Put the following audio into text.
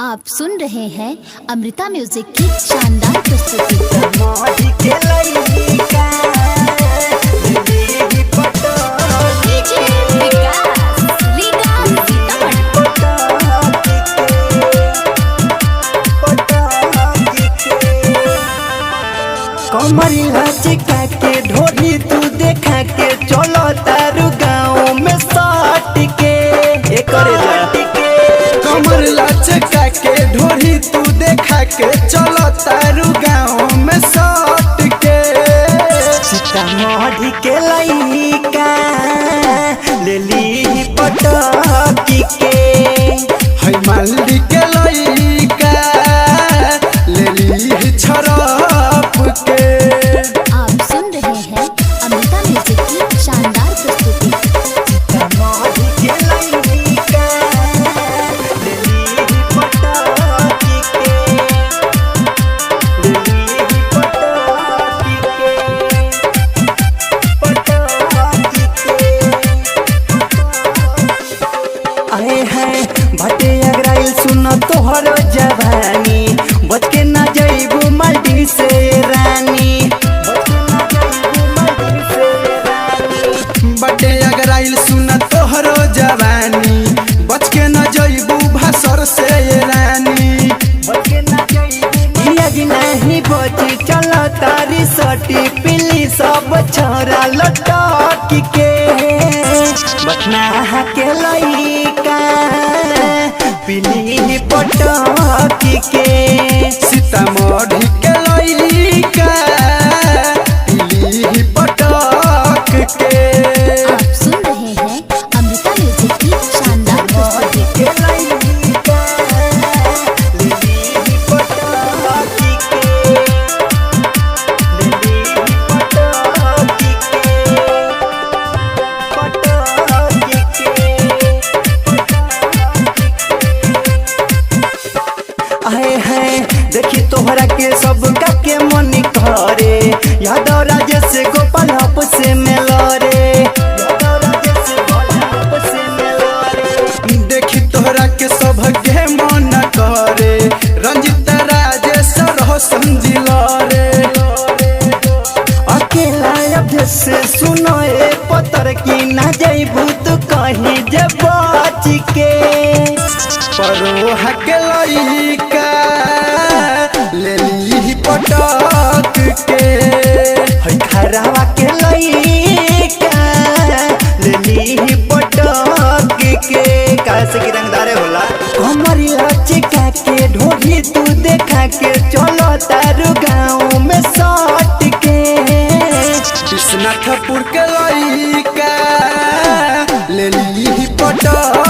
आप सुन रहे हैं अमृता म्यूजिक की शानदार प्रस्तुति। कमरी लचका के ढोली तू देखा के चलो तारू गाँव में साट के कमर लचका के ढोली तू देखा के चलो तारू गाँव में साट के सीतामढ़ी के लइका ले ली पटकी के है मालदी के लइका ले ली छरप के। आप सुन रहे हैं अमृता म्यूजिक की शानदार प्रस्तुति। आए हैं भटे अगराइल सुन तोहर जवानी बच के ना जइबू मालदी से रानी बटे अगराइल सुन तोहर जवानी बच के ना जइबू भासर से रानी आज नहीं बची चल तारी सटी पिली सब छोरा लटक के बटना के लइका पिली पटक के सीतामढ़ी के लइका पिली पटक के। आप सुन रहे हैं अमृता म्यूजिक की शानदार प्रस्तुति। आए हैं देखी तोहरा के सब के मन करे यादव राजेश गोपाल हप से मिलरे देखी तोहरा के सब के मन करे रंजित राजेश रोशन जिलरे अकेला अभ्य से सुनो ए पतर की ना जइबू तू कहीं जे बच के परोहा के लइका ले ली पटक के है खरावा के लइका ले ली पटक के कैसे की रंगदारे होला कमरी लचका के ढोली तू देखा के चलो तारू गाँव में साट के विश्वनाथपुर के लइका ले ली पटक